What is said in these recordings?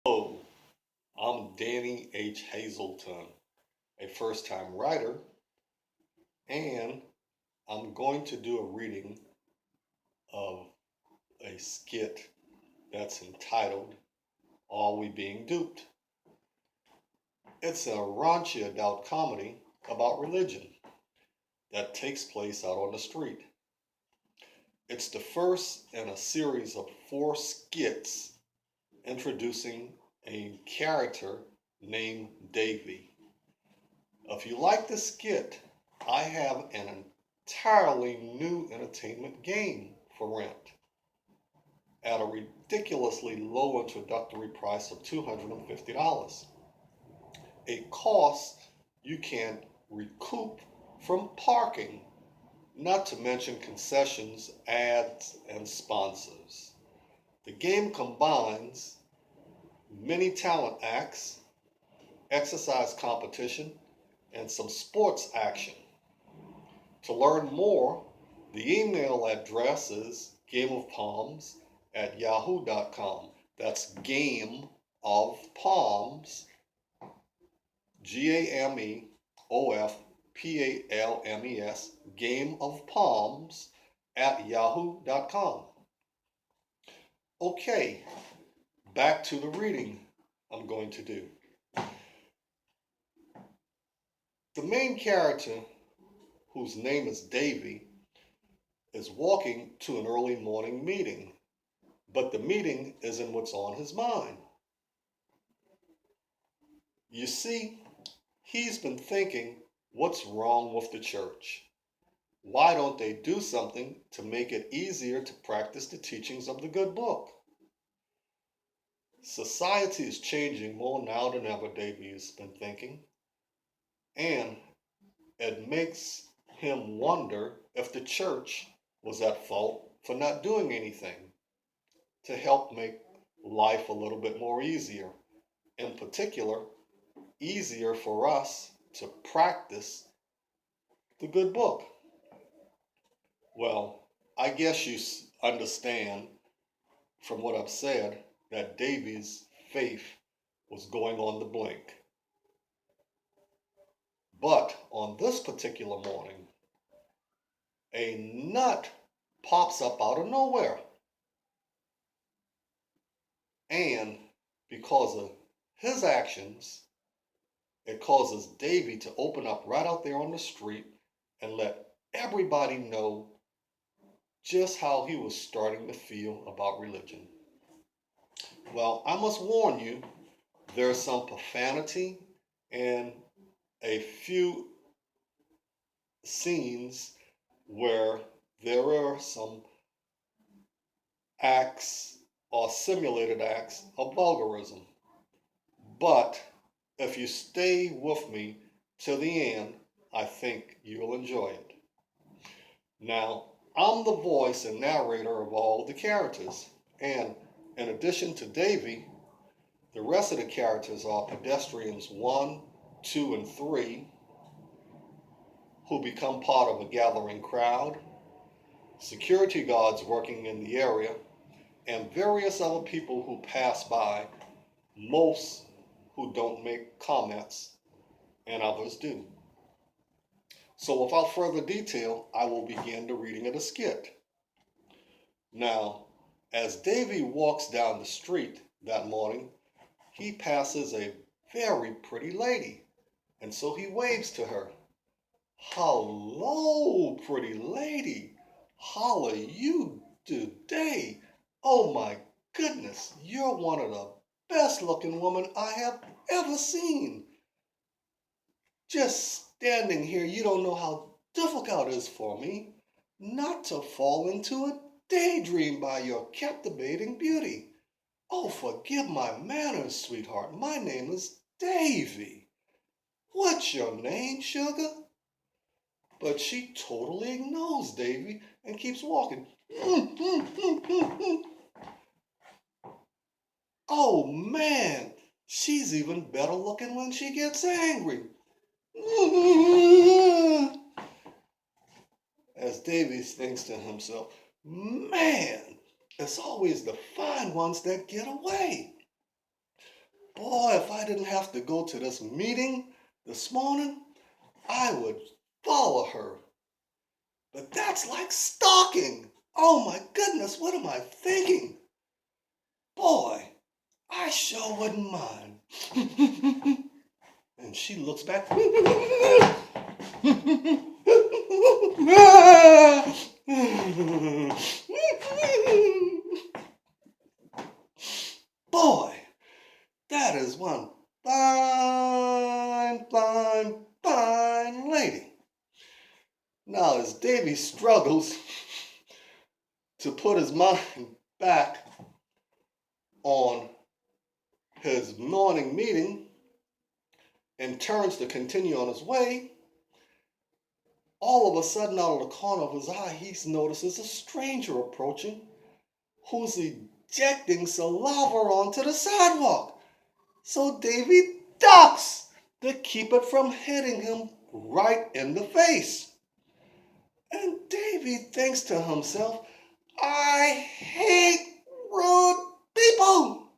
Hello, I'm Danny H. Hazelton, a first time writer, and I'm going to do a reading of a skit that's entitled Are We Being Duped? It's a raunchy adult comedy about religion that takes place out on the street. It's the first in a series of four skits introducing a character named Davie. If you like the skit, I have an entirely new entertainment game for rent at a ridiculously low introductory price of $250, a cost you can recoup from parking, not to mention concessions, ads, and sponsors. The game combines many talent acts, exercise competition, and some sports action. To learn more, the email address is gameofpalms@yahoo.com. That's Game of Palms, GAMEOFPALMES, Game of Palms at yahoo.com. Okay, back to the reading I'm going to do. The main character, whose name is Davie, is walking to an early morning meeting, but the meeting isn't what's on his mind. You see, he's been thinking, what's wrong with the church? Why don't they do something to make it easier to practice the teachings of the good book? Society is changing more now than ever, Davie has been thinking, and it makes him wonder if the church was at fault for not doing anything to help make life a little bit more easier. In particular, easier for us to practice the good book. Well, I guess you understand from what I've said that Davie's faith was going on the blink. But on this particular morning, a nut pops up out of nowhere. And because of his actions, it causes Davie to open up right out there on the street and let everybody know just how he was starting to feel about religion. Well, I must warn you, there's some profanity and a few scenes where there are some acts or simulated acts of vulgarism. But if you stay with me till the end, I think you'll enjoy it. Now, I'm the voice and narrator of all the characters, and in addition to Davie, the rest of the characters are pedestrians 1, 2, and 3 who become part of a gathering crowd, security guards working in the area, and various other people who pass by, most who don't make comments, and others do. So without further detail, I will begin the reading of the skit. Now, as Davie walks down the street that morning, he passes a very pretty lady, and so he waves to her. Hello, pretty lady. How are you today? Oh my goodness, you're one of the best looking women I have ever seen. Just standing here, you don't know how difficult it is for me not to fall into a daydream by your captivating beauty. Oh, forgive my manners, sweetheart. My name is Davie. What's your name, sugar? But she totally ignores Davie and keeps walking. Oh man, she's even better looking when she gets angry. As Davie thinks to himself, man, it's always the fine ones that get away. I didn't have to go to this meeting this morning, I would follow her. But that's like stalking. Oh my goodness, what am I thinking? Boy, I sure wouldn't mind. And she looks back. Boy, that is one fine, fine, fine lady. Now, as Davie struggles to put his mind back on his morning meeting and turns to continue on his way, all of a sudden, out of the corner of his eye, he notices a stranger approaching who's ejecting saliva onto the sidewalk. So Davie ducks to keep it from hitting him right in the face. And Davie thinks to himself, I hate rude people.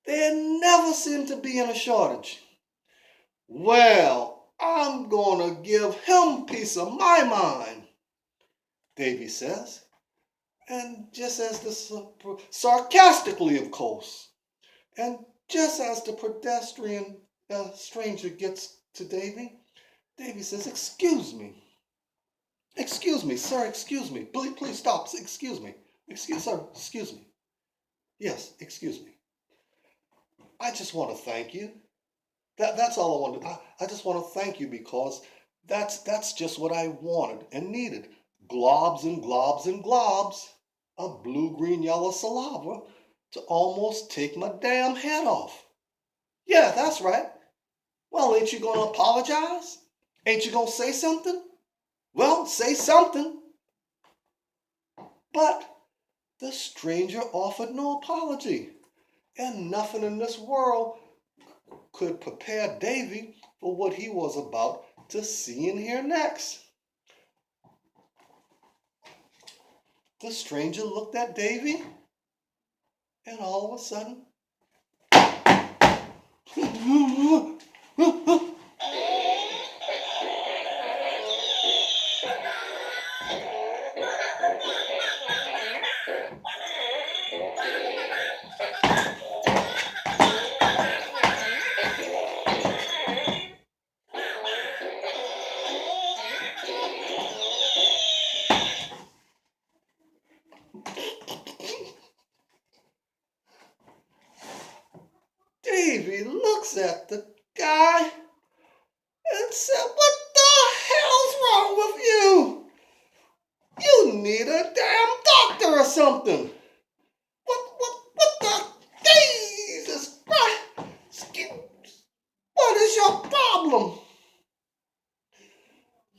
There never seem to be in a shortage. Well, I'm gonna give him piece of my mind, Davie says. And just as the sarcastically, of course, and just as the pedestrian stranger gets to Davie, Davie says, excuse me, sir, excuse me, please stop, excuse me, sir, excuse me, yes, excuse me. I just want to thank you. That's all I wanted. I just want to thank you because that's just what I wanted and needed. Globs and globs and globs of blue, green, yellow saliva to almost take my damn head off. Yeah, that's right. Well, ain't you gonna apologize? Ain't you gonna say something? Well, say something. But the stranger offered no apology, and nothing in this world could prepare Davie for what he was about to see and hear next. The stranger looked at Davie, and all of a sudden, Davie looks at the guy and said, what the hell's wrong with you? You need a damn doctor or something. What the Jesus Christ? What is your problem?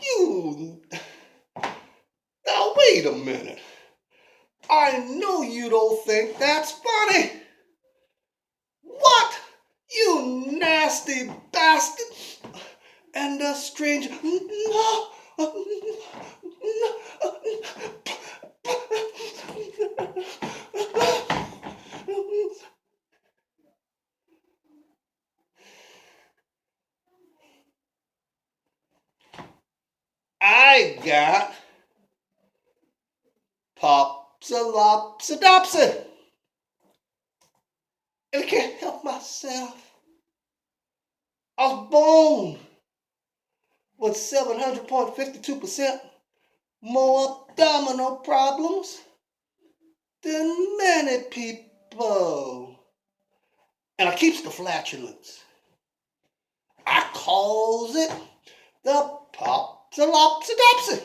You, now wait a minute. I know you don't think that's funny. What? You nasty bastard. And the stranger, I got popsalopsidopsy. And I can't help myself. I was born with 700.52% more abdominal problems than many people. And I keeps the flatulence. I calls it the popsalopsidopsy.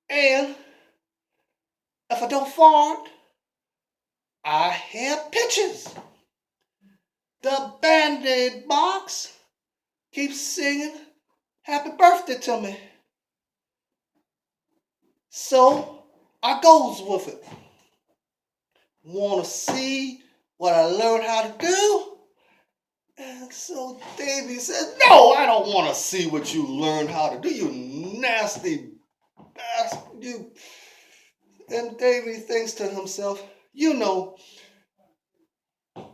And if I don't fart, I have pictures. The Band-Aid box keeps singing happy birthday to me. So I goes with it. Want to see what I learned how to do? And so Davie said, no, I don't want to see what you learned how to do, you nasty bastard. You. And Davie thinks to himself, you know,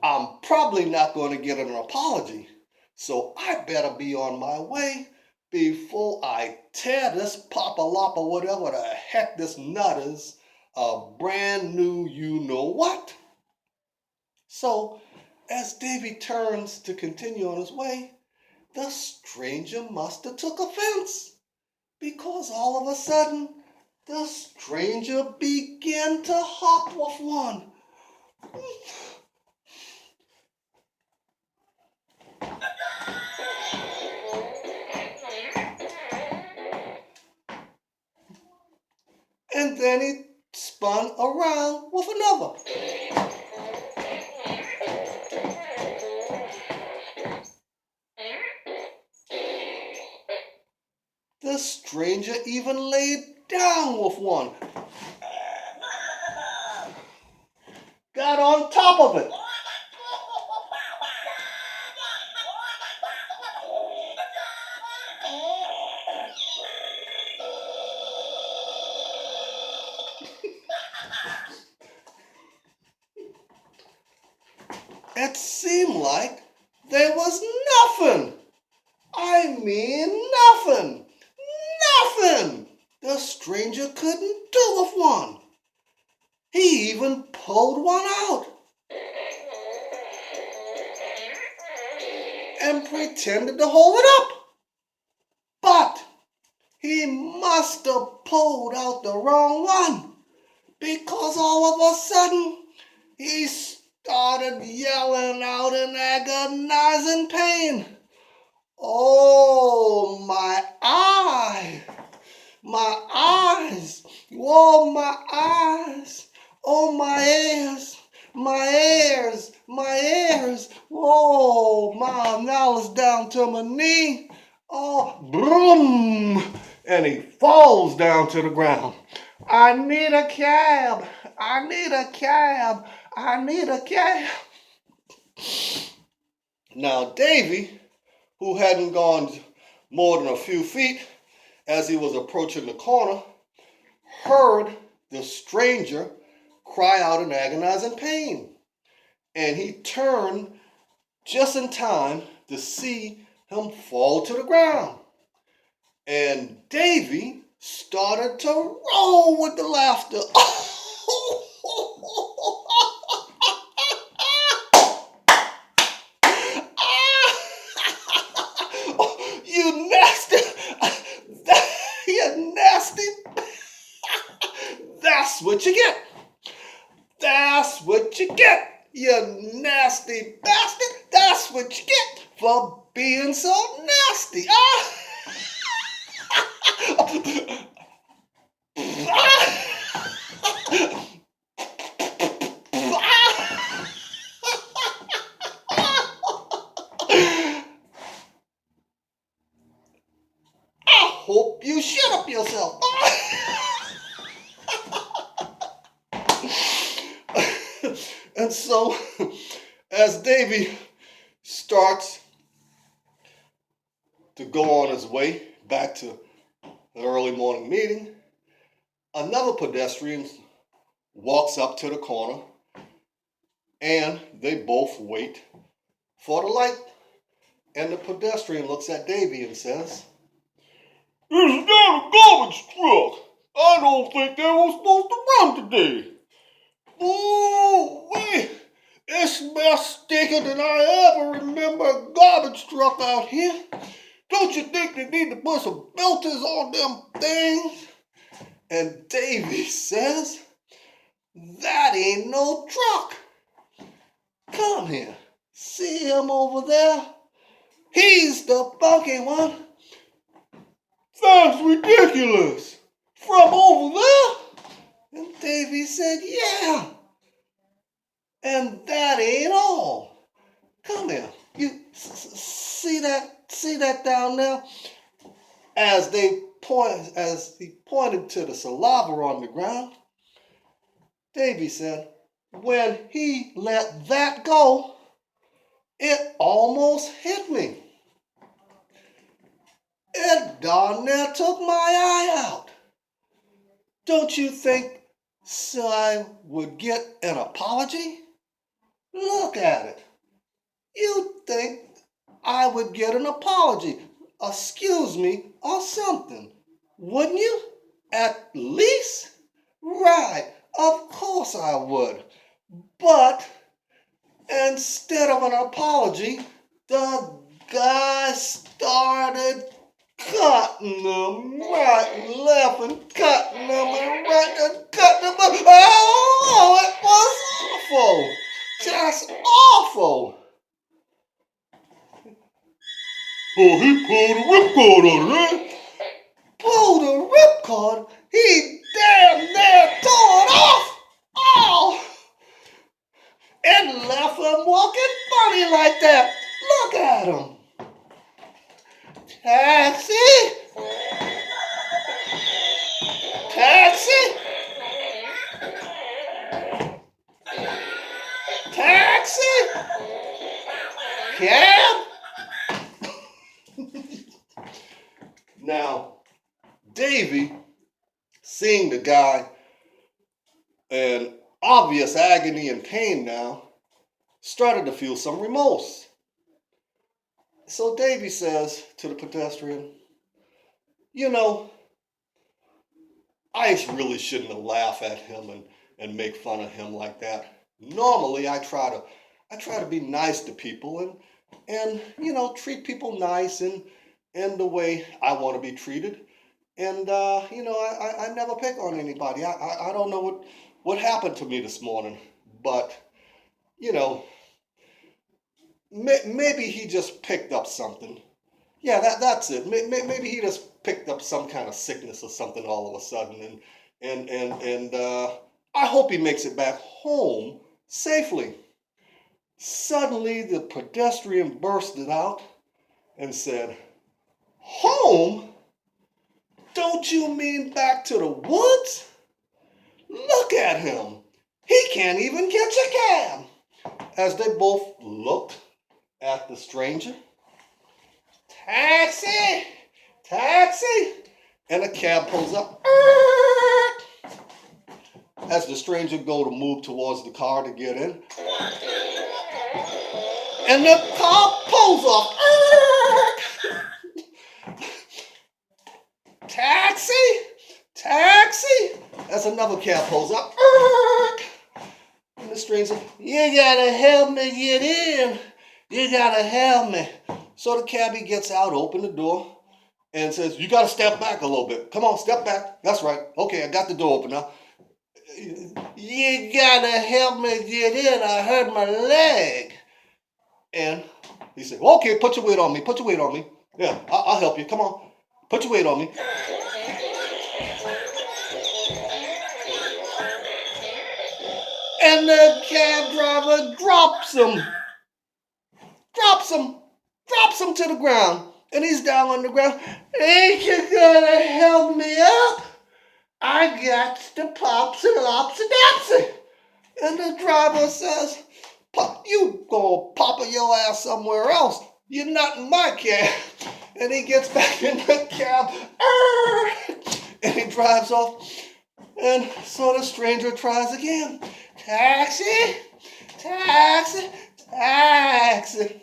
I'm probably not going to get an apology. So I better be on my way before I tear this Papa Loppa, whatever the heck this nut is, a brand new you know what. So as Davy turns to continue on his way, the stranger must have took offense, because all of a sudden the stranger began to hop with one. And then he spun around with another. The stranger even laid down with one. Got on top of it. It seemed like there was nothing. I mean nothing. Nothing the stranger couldn't do with one. He even pulled one out and pretended to hold it up. But he must have pulled out the wrong one, because all of a sudden he started yelling out in agonizing pain. Oh, my eye! My eyes! Whoa, my eyes! Oh, my ears! My ears! My ears! Whoa, now it's down to my knee. Oh, boom! And he falls down to the ground. I need a cab! I need a cab! I need a cab! Now, Davy, who hadn't gone more than a few feet as he was approaching the corner, heard the stranger cry out in agonizing pain. And he turned just in time to see him fall to the ground. And Davy started to roll with the laughter. You nasty, you nasty. That's what you get. That's what you get, you nasty bastard. That's what you get for being so nasty. I hope you shut up yourself. And so, as Davy starts to go on his way back to the early morning meeting, another pedestrian walks up to the corner, and they both wait for the light. And the pedestrian looks at Davy and says, "It's not a garbage truck. I don't think they were supposed to run today. Ooh, it smells stinker than I ever remember a garbage truck out here. Don't you think they need to put some filters on them things?" And Davy says, "That ain't no truck. Come here. See him over there? He's the funky one." "That's ridiculous. From over there?" And Davy said, "Yeah. And that ain't all. Come here. You see that down there?" As he pointed to the saliva on the ground, Davy said, "When he let that go, it almost hit me. It darn near took my eye out. Don't you think so I would get an apology? Look at it. You'd think I would get an apology, excuse me, or something. Wouldn't you? At least? Right, of course I would. But instead of an apology, the guy started cutting them right and left and cutting them and right and cutting them up. Oh, it was awful. Just awful. Oh, he pulled a ripcord on it. Pulled a ripcord? He damn near tore it off. Oh, and left him walking funny like that. Look at him. Taxi! Taxi! Taxi! Cab! Now, Davie, seeing the guy in obvious agony and pain now, started to feel some remorse. So Davie says to the pedestrian, you know, I really shouldn't have laughed at him and make fun of him like that. Normally I try to be nice to people and treat people nice and the way I want to be treated. And I never pick on anybody. I don't know what happened to me this morning, but you know, maybe he just picked up something. Yeah, that's it. Maybe he just picked up some kind of sickness or something all of a sudden, and I hope he makes it back home safely. Suddenly, the pedestrian bursted out and said, "Home? Don't you mean back to the woods? Look at him. He can't even catch a cab." As they both looked at the stranger, "Taxi! Taxi!" And a cab pulls up. As the stranger go to move towards the car to get in, and the car pulls off. "Taxi! Taxi!" As another cab pulls up. And the stranger, "You gotta help me get in. You gotta help me." So the cabbie gets out, open the door, and says, "You gotta step back a little bit. Come on, step back. That's right. Okay, I got the door open now. You gotta help me get in. I hurt my leg." And he said, "Okay, put your weight on me. Put your weight on me. Yeah, I'll help you. Come on, put your weight on me." And the cab driver drops him, drops him to the ground. And he's down on the ground. "Ain't you gonna help me up? I got the pops and lops and dopsy." And the driver says, "You go pop your ass somewhere else. You're not in my cab." And he gets back in the cab. And he drives off. And so the stranger tries again. "Taxi, taxi, taxi."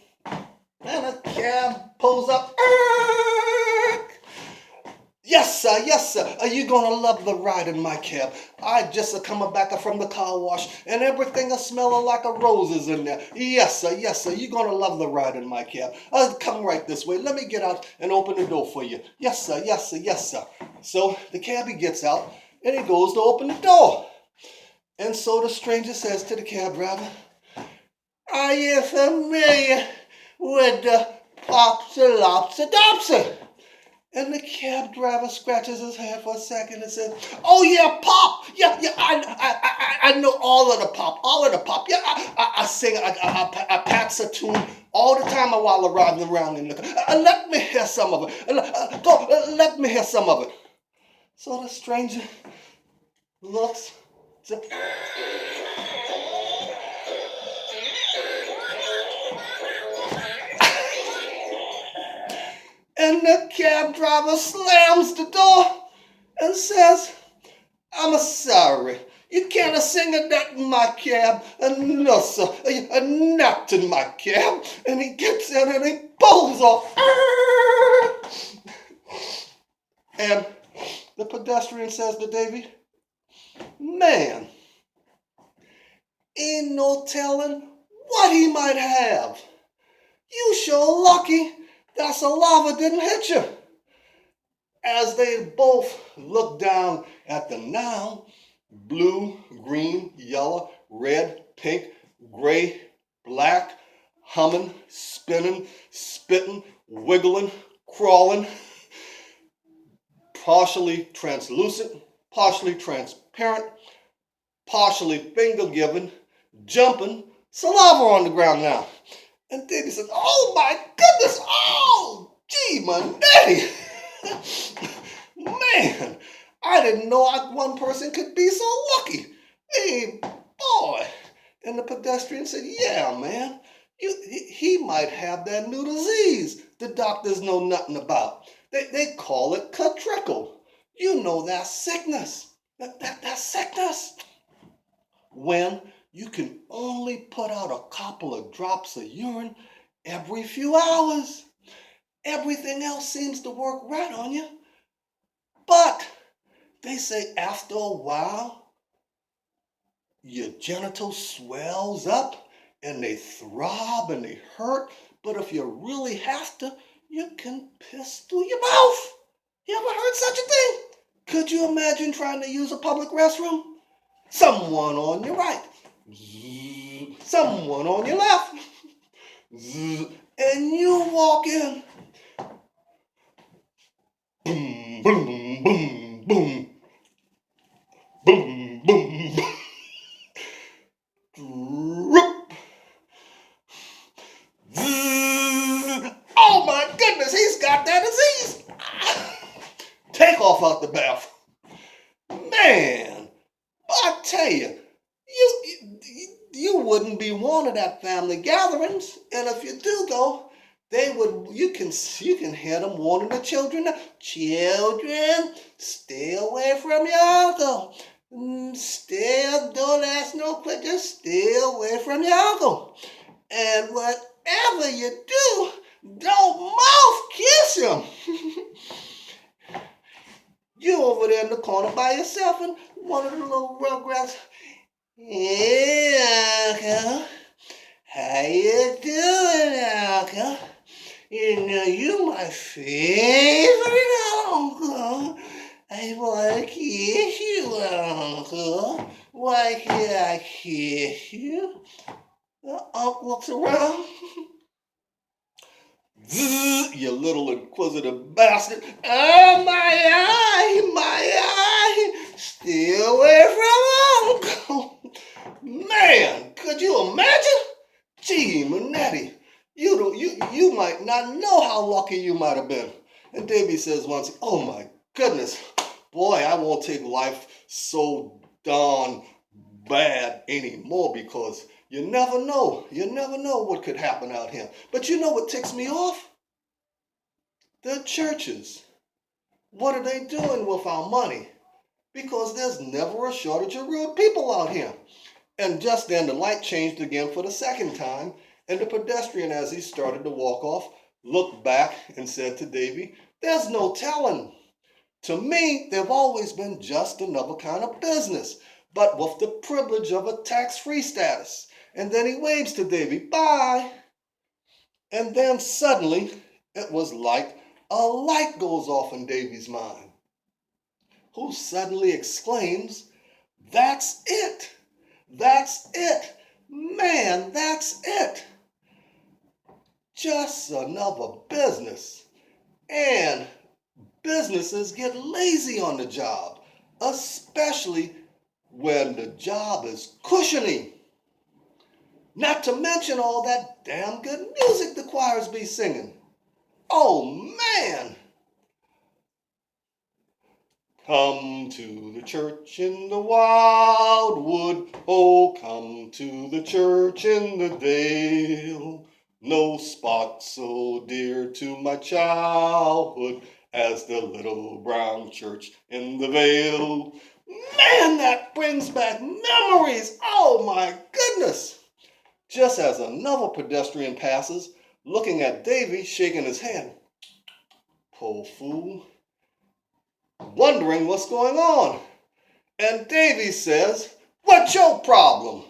And a cab pulls up. "Yes, sir, yes, sir. Are you gonna love the ride in my cab? I just coming back from the car wash and everything is smelling like a roses in there. Yes, sir, yes, sir. You're gonna love the ride in my cab. Come right this way. Let me get out and open the door for you. Yes, sir, yes, sir, yes, sir." So the cabbie gets out and he goes to open the door. And so the stranger says to the cab driver, "Are you familiar with the popsy lopsy dopsy?" And the cab driver scratches his head for a second and says, "Oh yeah, pop. Yeah, I know all of the pop, all of the pop. Yeah, I sing, I pass a tune all the time while I'm riding around in the car. Let me hear some of it. Let me hear some of it." So the stranger looks. And the cab driver slams the door and says, "I'm sorry. You can't sing that in my cab. No, sir, not in my cab. And he gets in and he pulls off. And the pedestrian says to Davie, man, ain't no telling what he might have. You sure lucky that saliva didn't hit you. As they both look down at the now blue, green, yellow, red, pink, gray, black, humming, spinning, spitting, wiggling, crawling, partially translucent, partially transparent, partially finger giving, jumping, saliva on the ground now. And Davie says, oh my goodness, oh, gee, my daddy. Man, I didn't know one person could be so lucky. Hey, boy. And the pedestrian said, yeah, man, he might have that new disease the doctors know nothing about. They call it trickle. You know that sickness. That sickness. When you can only put out a couple of drops of urine every few hours. Everything else seems to work right on you. But they say after a while, your genitals swells up and they throb and they hurt. But if you really have to, you can piss through your mouth. You ever heard such a thing? Could you imagine trying to use a public restroom? Someone on your right, someone on your left, and you walk in. Boom, boom, boom, boom. Boom, boom. Oh my goodness, he's got that disease. Take off out the bath. Man, I tell you, you wouldn't be wanted at family gatherings, and if you do go, you can hear them warning the children, children, stay away from your uncle. Don't ask no questions, just stay away from your uncle. And whatever you do, don't mouth kiss him. You over there in the corner by yourself, and one of the little rugrats, hey, uncle, how you doing, uncle? You know, you my favorite uncle. I want to kiss you, uncle. Why can't I kiss you? The uncle looks around. You little inquisitive bastard. Oh, my eye. Stay away from uncle. Man, could you imagine? Gee, Manetti, you might not know how lucky you might have been. And Davie says once, oh my goodness, boy, I won't take life so darn bad anymore because you never know what could happen out here. But you know what ticks me off? The churches. What are they doing with our money? Because there's never a shortage of rude people out here. And just then the light changed again for the second time, and the pedestrian, as he started to walk off, looked back and said to Davie, there's no telling. To me, they've always been just another kind of business, but with the privilege of a tax-free status. And then he waves to Davie, bye. And then suddenly, it was like a light goes off in Davie's mind, who suddenly exclaims, that's it. That's it. Man, that's it. Just another business. And businesses get lazy on the job, especially when the job is cushiony. Not to mention all that damn good music the choirs be singing. Oh, man. Come to the church in the wildwood, oh, come to the church in the dale. No spot so dear to my childhood as the little brown church in the vale. Man, that brings back memories. Oh my goodness. Just as another pedestrian passes, looking at Davy shaking his head. Poor fool. Wondering what's going on. And Davy says, "What's your problem?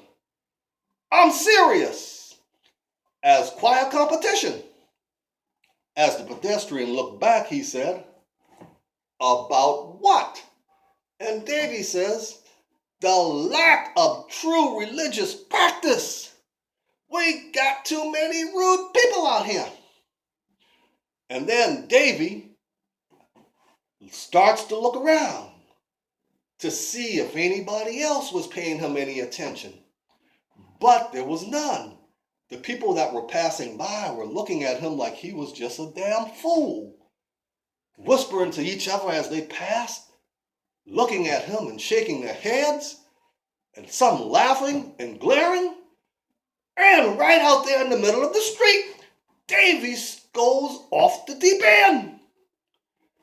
I'm serious." As quiet competition. As the pedestrian looked back, he said, "About what?" And Davy says, "The lack of true religious practice. We got too many rude people out here." And then Davy starts to look around to see if anybody else was paying him any attention. But there was none. The people that were passing by were looking at him like he was just a damn fool, whispering to each other as they passed, looking at him and shaking their heads, and some laughing and glaring. And right out there in the middle of the street, Davy goes off the deep end.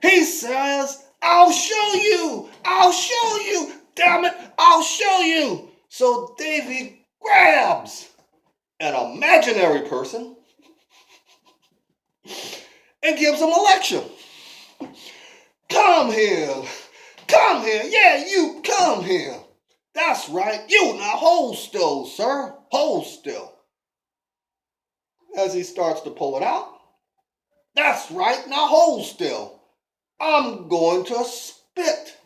He says, "I'll show you, I'll show you, damn it, I'll show you." So Davy grabs an imaginary person and gives him a lecture. "Come here, yeah, you come here. That's right, you now hold still, sir, hold still." As he starts to pull it out, "That's right, now hold still. I'm going to spit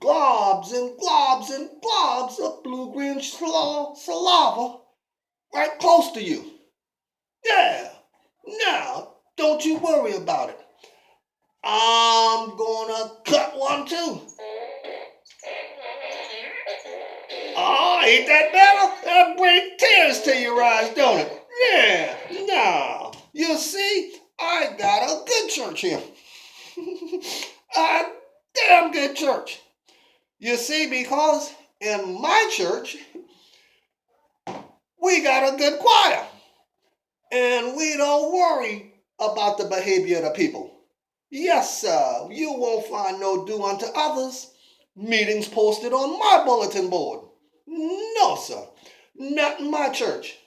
globs and globs and globs of blue-green saliva right close to you. Yeah, now don't you worry about it. I'm gonna cut one too." Oh, ain't that better? That brings tears to your eyes, don't it? Yeah, now, you see, I got a good church here. A damn good church. You see, because in my church, we got a good choir. And we don't worry about the behavior of the people. Yes, sir, you won't find no do unto others meetings posted on my bulletin board. No, sir, not in my church.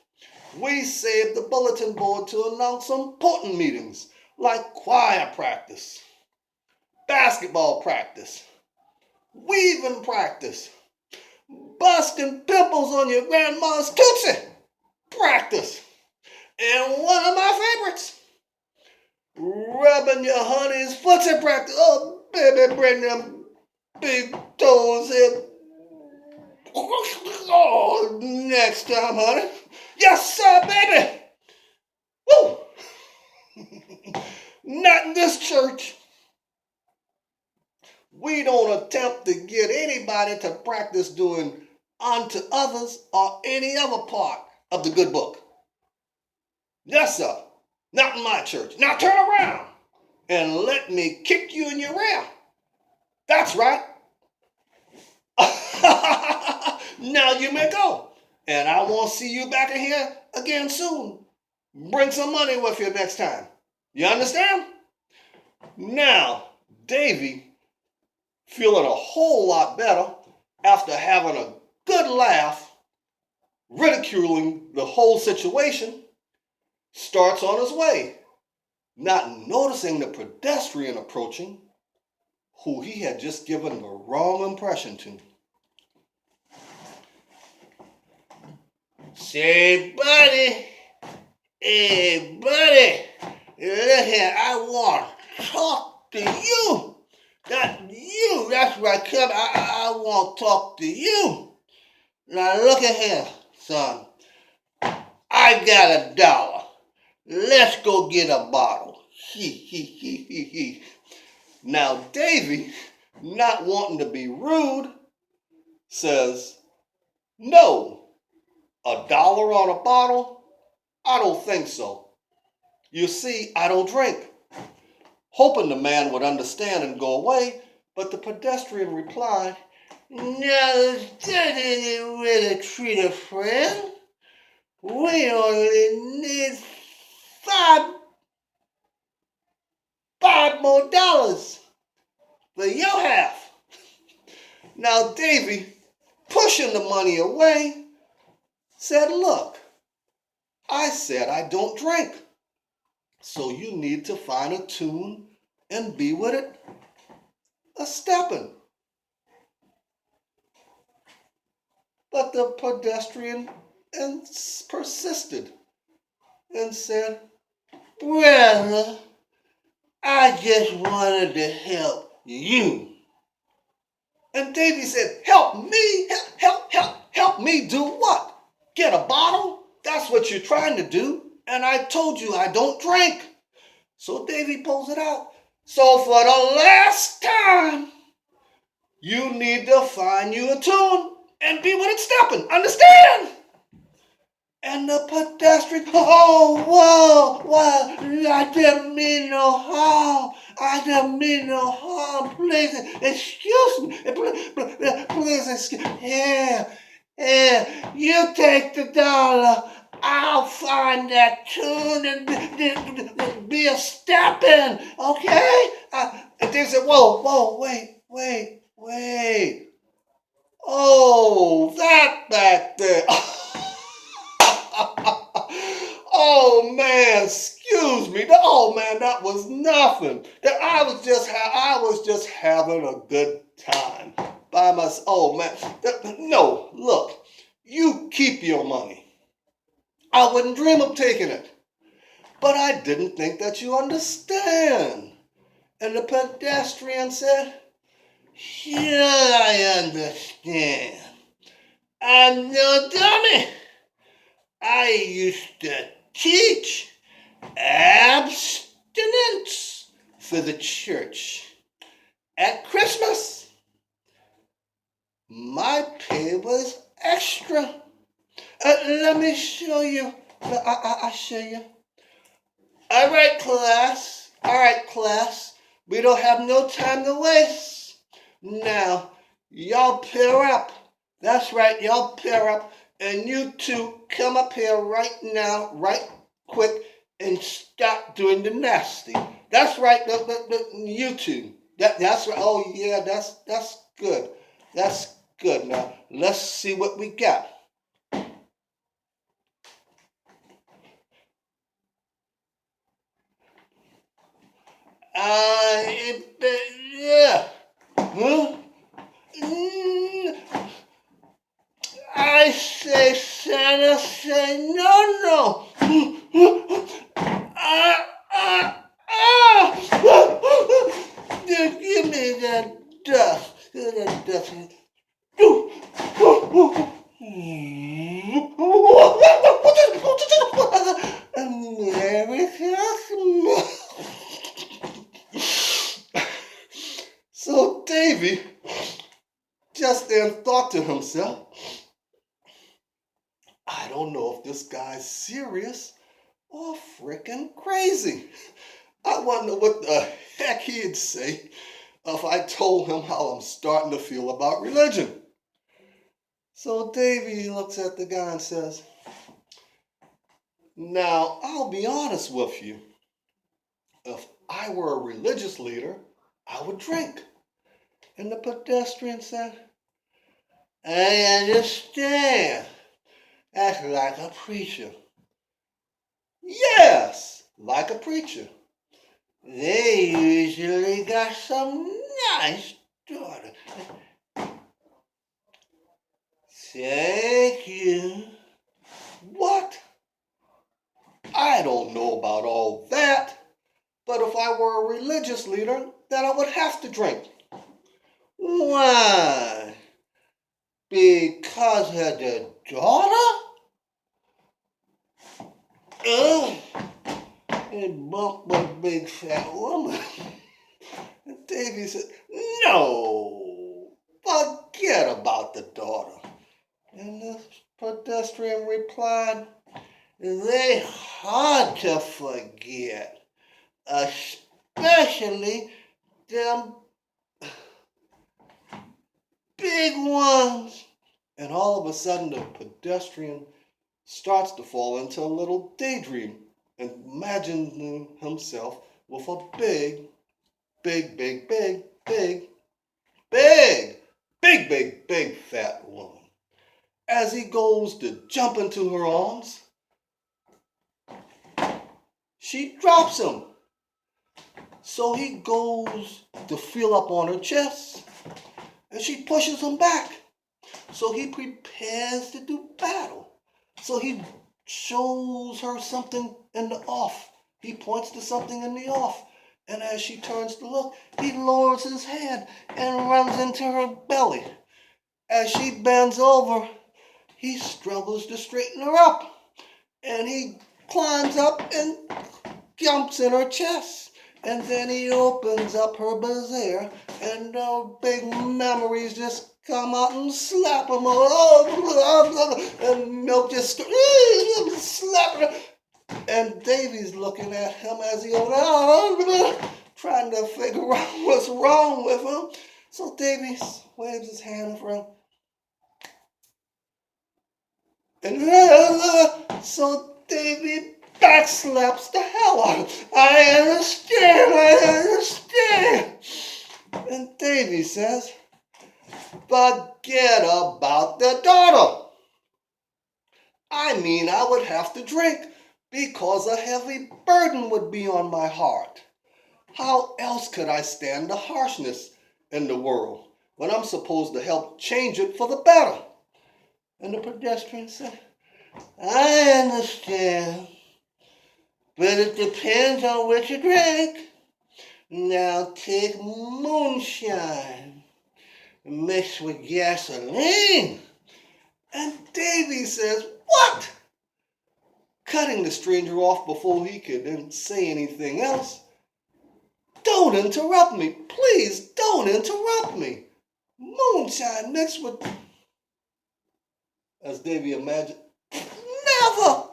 We save the bulletin board to announce important meetings like choir practice, basketball practice, weaving practice, busting pimples on your grandma's tootsie practice, and one of my favorites, rubbing your honey's footsie practice. Oh, baby, bring them big toes in. Oh, next time, honey. Yes, sir, baby. Woo! Not in this church. We don't attempt to get anybody to practice doing unto others or any other part of the good book. Yes, sir. Not in my church. Now turn around and let me kick you in your rear. That's right. Now you may go. And I won't see you back in here again soon. Bring some money with you next time. You understand? Now, Davy, feeling a whole lot better after having a good laugh, ridiculing the whole situation, starts on his way, not noticing the pedestrian approaching, who he had just given the wrong impression to. "Say, buddy, hey, buddy, look here, I want to talk to you. That's right, come, I want to talk to you. Now look at here, son, I got $1. Let's go get a bottle." Now Davy, not wanting to be rude, says, "No, $1 on a bottle? I don't think so. You see, I don't drink." Hoping the man would understand and go away, but the pedestrian replied, "No, that isn't really treat a friend. We only need five more dollars for your half." Now Davie, pushing the money away, said, look, I said I don't drink. So you need to find a tune and be with it a stepping. But the pedestrian persisted and said, brother, I just wanted to help you. And Davie said, help me? Help me do what? Get a bottle? That's what you're trying to do. And I told you I don't drink. So Davie pulls it out. So for the last time, you need to find you a tune and be with it stepping. Understand? And the pedestrian, oh, whoa, I didn't mean no harm. I didn't mean no harm. Please, excuse me. Please, excuse me. Here, you take the dollar. I'll find that tune and be a stepping, okay? And they said, whoa, wait. Oh, that back there. Oh man, excuse me. Oh man, that was nothing. I was just having a good time by myself. Oh man, no. Look, you keep your money. I wouldn't dream of taking it, but I didn't think that you understand. And the pedestrian said, "Sure, I understand. I'm no dummy. I used to teach abstinence for the church. At Christmas, my pay was extra. Let me show you. I'll show you. All right, class. We don't have no time to waste. Now, y'all pair up. That's right, y'all pair up. And you two come up here right now, right quick, and stop doing the nasty. That's right, you two. That's right. Oh yeah, that's good. That's good. Now let's see what we got. Yeah. Huh? I say Santa, say no. Give me that dust. Merry Christmas. So Davie just then thought to himself, I don't know if this guy's serious or freaking crazy. I wonder what the heck he'd say if I told him how I'm starting to feel about religion. So Davie looks at the guy and says, now, I'll be honest with you. If I were a religious leader, I would drink. And the pedestrian said, I understand. That's like a preacher. Yes, like a preacher. They usually got some nice daughter. Thank you. What? I don't know about all that. But if I were a religious leader, then I would have to drink. Why? Because of the daughter? Ugh. And bumped a big fat woman. And Davie said, no, forget about the daughter. And the pedestrian replied, they hard to forget, especially them big ones. And all of a sudden the pedestrian starts to fall into a little daydream, imagining himself with a big big fat woman. As he goes to jump into her arms, she drops him. So he goes to feel up on her chest, and she pushes him back. So he prepares to do battle. So he shows her something in the off. He points to something in the off. And as she turns to look, he lowers his hand and runs into her belly. As she bends over, he struggles to straighten her up. And he climbs up and jumps in her chest. And then he opens up her brassiere, and big memories just come out and slap him. And Milk just slapping her. And Davie's looking at him as he trying to figure out what's wrong with him. So Davie waves his hand around. And so Davie backslaps the hell out of him. I understand. And Davie says, forget about the daughter. I mean, I would have to drink because a heavy burden would be on my heart. How else could I stand the harshness in the world when I'm supposed to help change it for the better? And the pedestrian said, I understand, but it depends on what you drink. Now take moonshine mixed with gasoline. And Davie says, what? Cutting the stranger off before he could then say anything else. Don't interrupt me. Please don't interrupt me. Moonshine mixed with... As Davie imagined, never!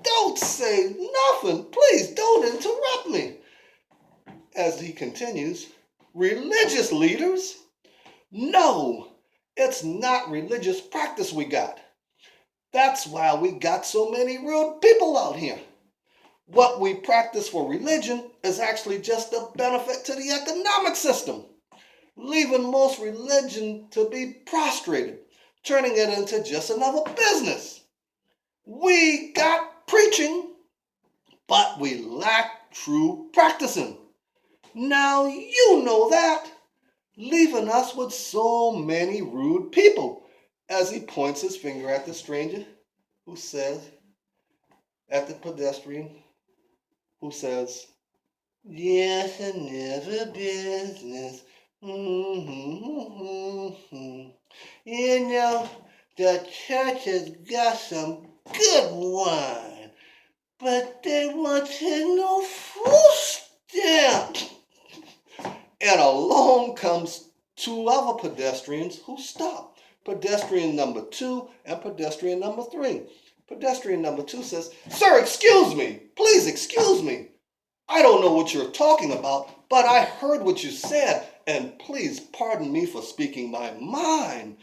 Don't say nothing. Please don't interrupt me. As he continues, religious leaders? No, it's not religious practice we got. That's why we got so many rude people out here. What we practice for religion is actually just a benefit to the economic system, leaving most religion to be prostrated, turning it into just another business. We got preaching, but we lack true practicing. Now you know that, leaving us with so many rude people, as he points his finger at the stranger who says, at the pedestrian who says, yes, another business. You know, the church has got some good wine, but they wanted no food stamps. And along comes two other pedestrians who stop. Pedestrian number 2 and pedestrian number 3. Pedestrian number 2 says, sir, excuse me. Please excuse me. I don't know what you're talking about, but I heard what you said, and please pardon me for speaking my mind.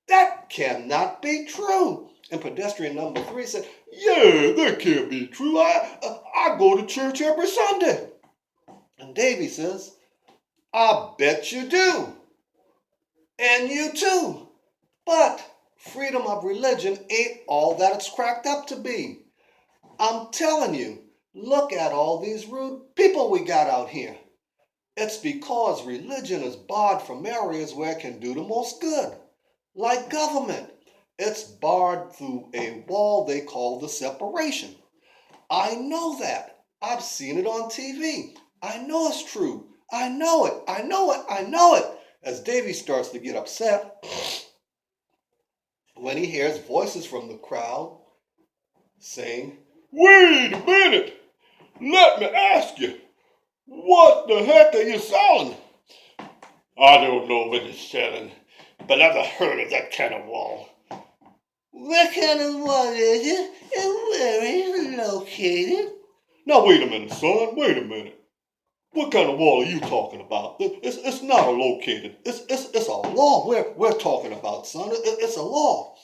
That cannot be true. And pedestrian number 3 said, yeah, that can't be true. I go to church every Sunday. And Davie says, I bet you do. And you too. But freedom of religion ain't all that it's cracked up to be. I'm telling you, look at all these rude people we got out here. It's because religion is barred from areas where it can do the most good, like government. It's barred through a wall they call the separation. I know that. I've seen it on TV. I know it's true. I know it. I know it. I know it. As Davie starts to get upset when he hears voices from the crowd saying, wait a minute. Let me ask you, what the heck are you selling? I don't know what you're selling, but I've never heard of that kind of wall. What kind of wall is it, and where is it located? Now wait a minute, son, wait a minute. What kind of wall are you talking about? It's not a located. It's a law we're talking about, son. It's a law.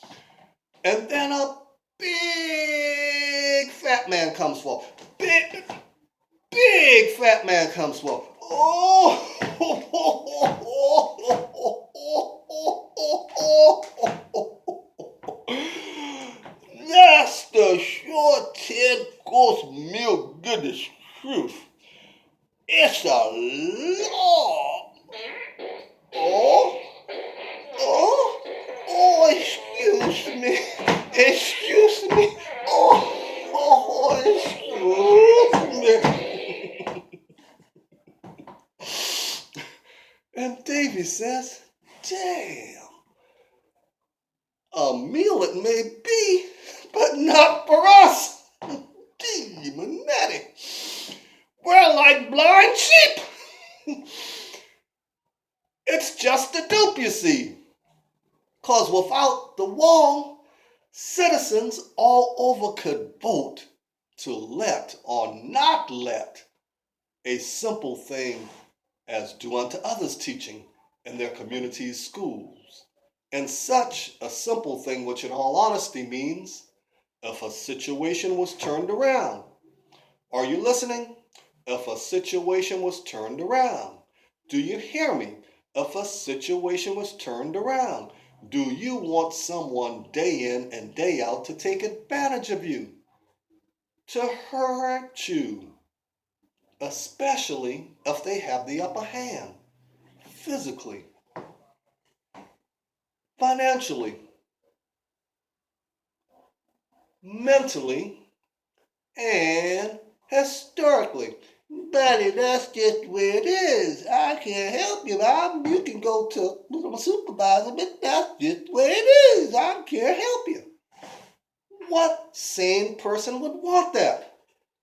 And then a big fat man comes forward. Big fat man comes forward. Oh, That's the short 10 course meal goodness truth. It's a law. Oh, oh, oh, excuse me. Excuse me. Excuse me. And Davie says, damn, a meal it may be, but not for us. Demonetti. We're like blind sheep. It's just a dupe, you see. Because without the wall, citizens all over could vote to let or not let a simple thing as do unto others teaching in their community's schools. And such a simple thing, which in all honesty means if a situation was turned around. Are you listening? If a situation was turned around. Do you hear me? If a situation was turned around. Do you want someone day in and day out to take advantage of you? To hurt you? Especially if they have the upper hand. Physically. Financially. Mentally. And historically. Buddy, that's just where it is. I can't help you. You can go to my supervisor, but that's just where it is. I can't help you. What sane person would want that?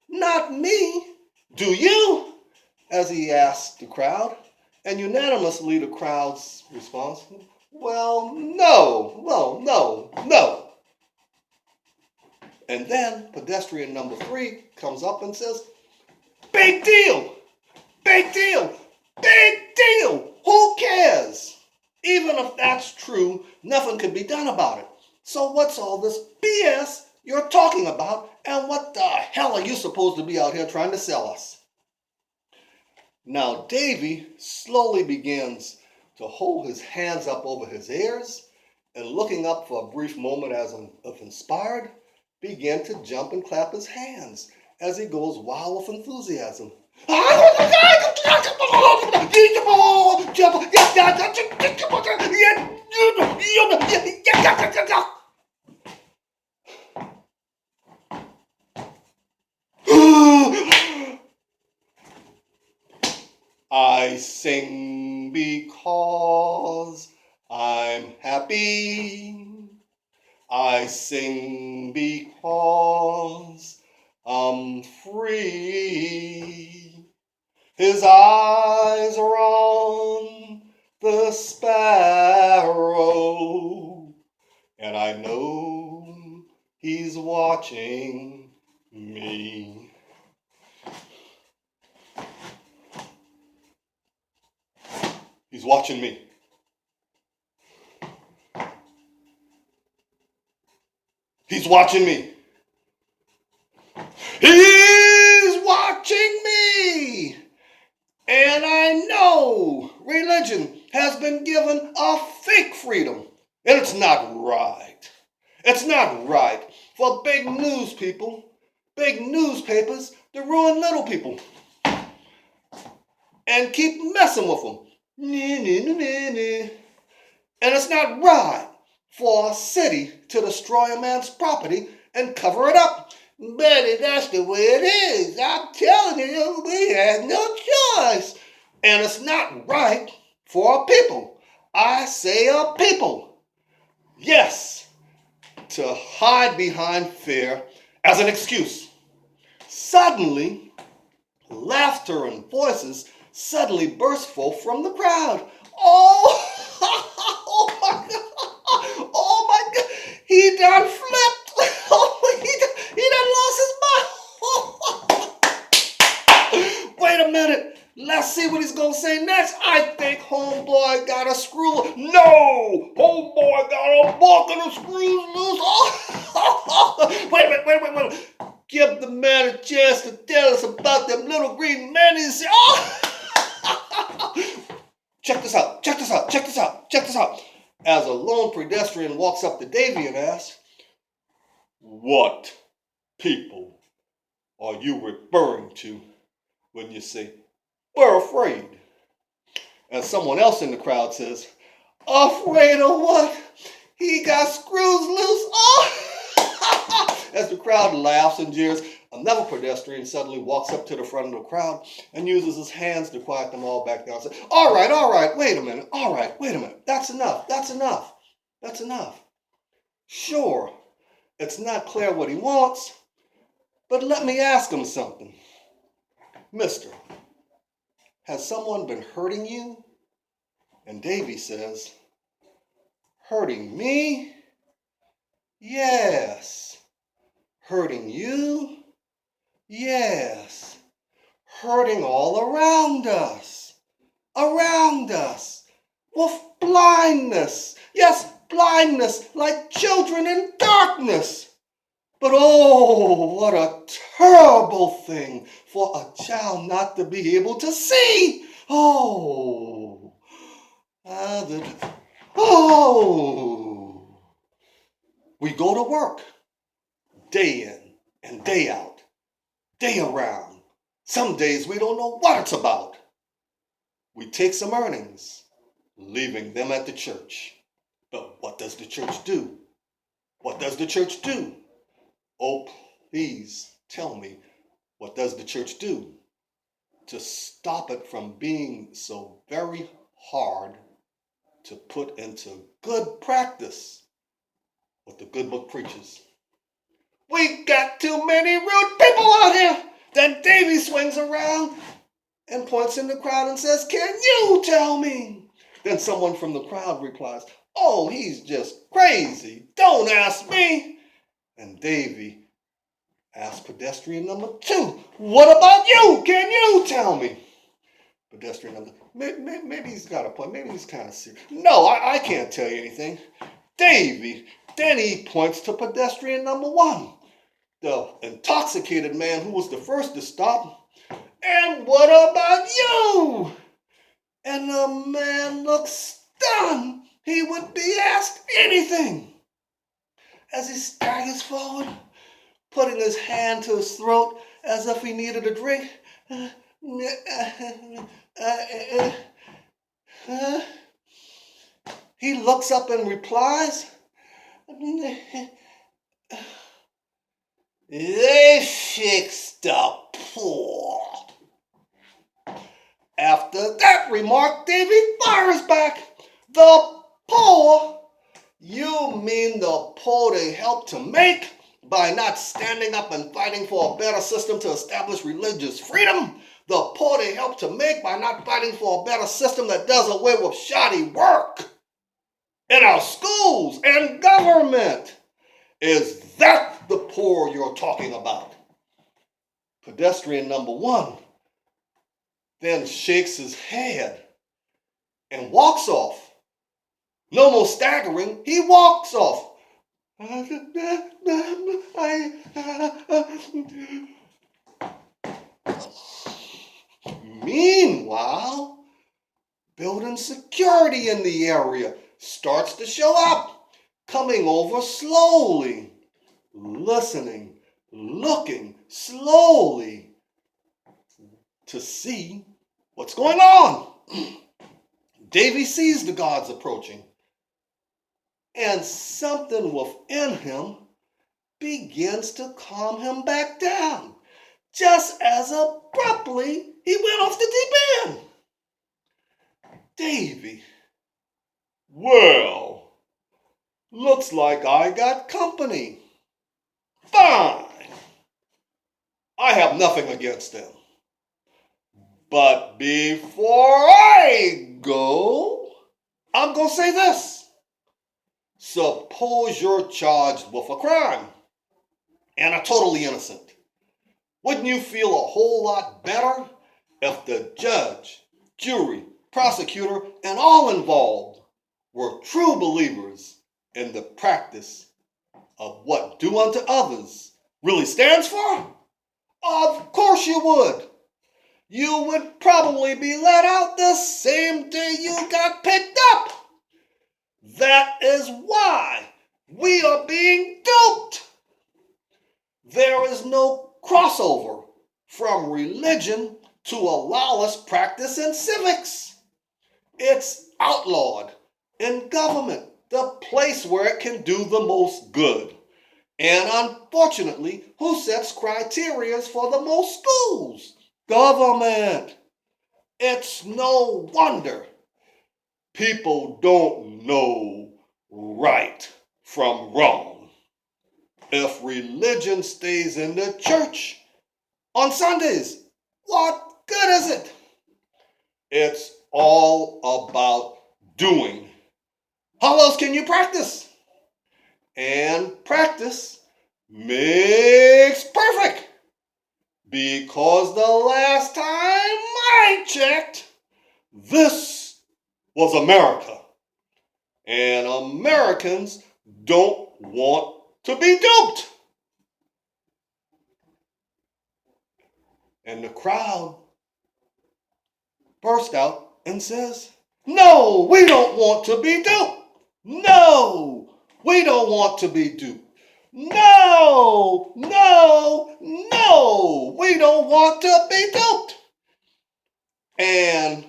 Not me. Do you? As he asked the crowd. And unanimously the crowd's response, well, no. And then pedestrian number 3 comes up and says, big deal, big deal, big deal. Who cares? Even if that's true, nothing can be done about it. So what's all this BS you're talking about, and what the hell are you supposed to be out here trying to sell us? Now Davie slowly begins to hold his hands up over his ears, and looking up for a brief moment as if inspired, began to jump and clap his hands as he goes wild with enthusiasm. I sing because I'm happy. I sing because I'm free. His eyes are on the sparrow, and I know he's watching me. He's watching me. He's watching me. He's watching me. And I know religion has been given a fake freedom. And it's not right. It's not right for big news people, big newspapers to ruin little people and keep messing with them. And it's not right for a city to destroy a man's property and cover it up. But that's the way it is. I'm telling you, we had no choice. And it's not right for a people. I say a people. Yes, to hide behind fear as an excuse. Suddenly, laughter and voices suddenly burst forth from the crowd. Oh, oh my God. Oh my God. He done flipped. Oh, he done lost his mind. Wait a minute. Let's see what he's going to say next. I think homeboy got a screw. No, homeboy got a buck and the screws loose. Oh. Wait a minute. Give the man a chance to tell us about them little green mayonnaise. Oh. Check this out. as a lone pedestrian walks up to Davie and asks, "What people are you referring to when you say we're afraid?" And someone else in the crowd says, "Afraid of what? He got screws loose." Oh! As the crowd laughs and jeers, another pedestrian suddenly walks up to the front of the crowd and uses his hands to quiet them all back down. Says, all right, wait a minute. All right, wait a minute. That's enough. That's enough. That's enough. Sure, it's not clear what he wants, but let me ask him something. Mister, has someone been hurting you? And Davie says, hurting me? Yes. Hurting you? Yes. Hurting all around us. Around us. With blindness. Yes, blindness like children in darkness. But oh, what a terrible thing for a child not to be able to see. Oh. Oh. We go to work day in and day out, day around. Some days we don't know what it's about. We take some earnings, leaving them at the church. But what does the church do? What does the church do? Oh, please tell me, what does the church do to stop it from being so very hard to put into good practice what the good book preaches? We got too many rude people out here. Then Davie swings around and points in the crowd and says, can you tell me? Then someone from the crowd replies, oh, he's just crazy. Don't ask me. And Davie asks pedestrian number 2, what about you? Can you tell me? Pedestrian number, maybe he's got a point. Maybe he's kind of serious. No, I can't tell you anything. Davie. Then he points to pedestrian number 1, the intoxicated man who was the first to stop. And what about you? And the man looks stunned. He would be asked anything. As he staggers forward, putting his hand to his throat as if he needed a drink. He looks up and replies, they fix the poor. After that remark, Davie fires back, the poor? You mean the poor they helped to make by not standing up and fighting for a better system to establish religious freedom? The poor they helped to make by not fighting for a better system that does away with shoddy work in our schools and government? Is that the poor you're talking about? Pedestrian number 1 then shakes his head and walks off. No more staggering, he walks off. Meanwhile, building security in the area starts to show up, coming over slowly, listening, looking slowly to see what's going on. Davie sees the guards approaching, and something within him begins to calm him back down. Just as abruptly, he went off the deep end. Davie, well, looks like I got company. Fine. I have nothing against them. But before I go, I'm going to say this. Suppose you're charged with a crime and are totally innocent. Wouldn't you feel a whole lot better if the judge, jury, prosecutor, and all involved were true believers in the practice of what do unto others really stands for? Of course you would. You would probably be let out the same day you got picked up. That is why we are being duped. There is no crossover from religion to a lawless practice in civics. It's outlawed in government, the place where it can do the most good. And unfortunately, who sets criteria for the most schools? Government. It's no wonder people don't know right from wrong. If religion stays in the church on Sundays, what good is it? It's all about doing. How else can you practice? And practice makes perfect. Because the last time I checked, this was America. And Americans don't want to be duped. And the crowd burst out and says, no, we don't want to be duped. No, we don't want to be duped. No, no, no, we don't want to be duped. And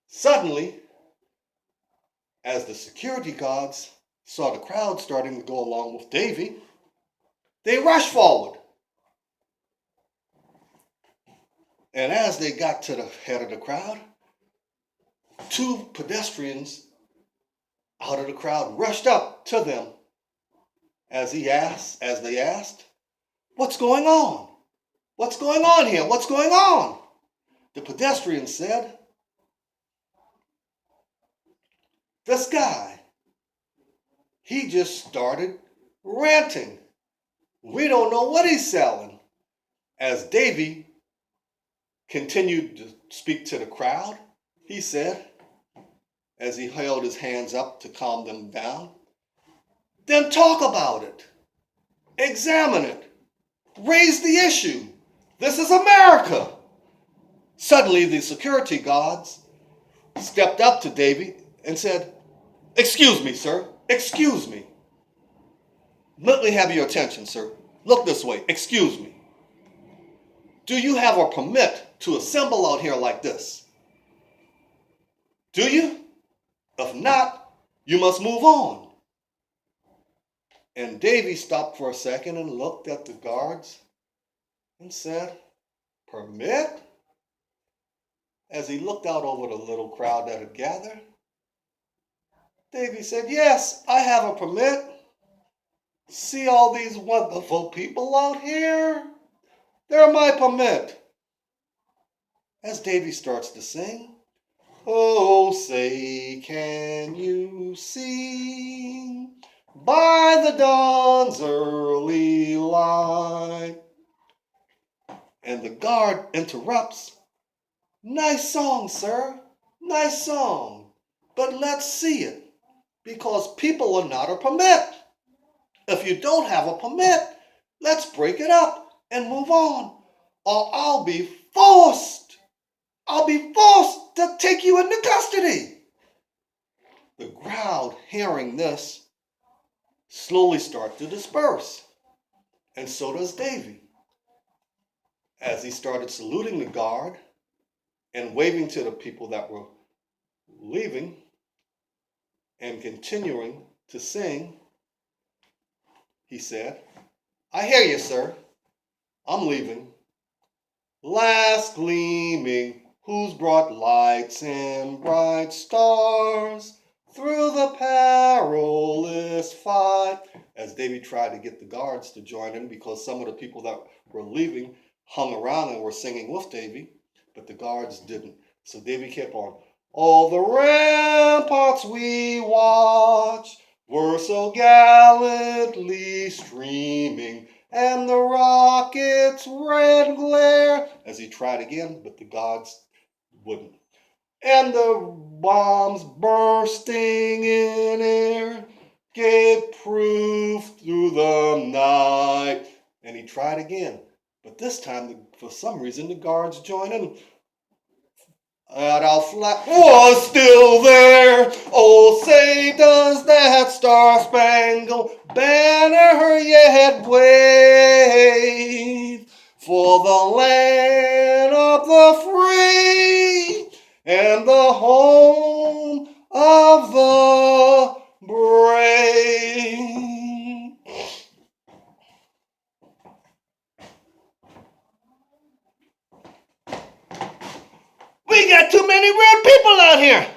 suddenly, as the security guards saw the crowd starting to go along with Davie, they rushed forward. And as they got to the head of the crowd, two pedestrians out of the crowd rushed up to them as they asked, what's going on? What's going on here? What's going on? The pedestrian said, this guy, he just started ranting. We don't know what he's selling. As Davie continued to speak to the crowd, he said, as he held his hands up to calm them down, then talk about it. Examine it. Raise the issue. This is America. Suddenly, the security guards stepped up to Davie and said, excuse me, sir. Excuse me. Let me have your attention, sir. Look this way. Excuse me. Do you have a permit to assemble out here like this? Do you? If not, you must move on. And Davie stopped for a second and looked at the guards and said, permit? As he looked out over the little crowd that had gathered, Davie said, yes, I have a permit. See all these wonderful people out here? They're my permit. As Davie starts to sing, oh, say, can you see by the dawn's early light? And the guard interrupts, nice song, sir, nice song, but let's see it, because people are not a permit. If you don't have a permit, let's break it up and move on, or I'll be forced to take you into custody. The crowd, hearing this, slowly start to disperse, and so does Davie. As he started saluting the guard and waving to the people that were leaving and continuing to sing, he said, I hear you, sir. I'm leaving. Last gleaming, who's brought lights and bright stars through the perilous fight. As Davie tried to get the guards to join in, because some of the people that were leaving hung around and were singing with Davie, but the guards didn't. So Davie kept on. All the ramparts we watch were so gallantly streaming, and the rockets' red glare, as he tried again, but the guards wouldn't. And the bombs bursting in air gave proof through the night. And he tried again, but this time, for some reason, the guards joined in. and our flag was still there. Oh, say does that star-spangled banner yet wave for the land of the free and the home of the brave. We got too many weird people out here.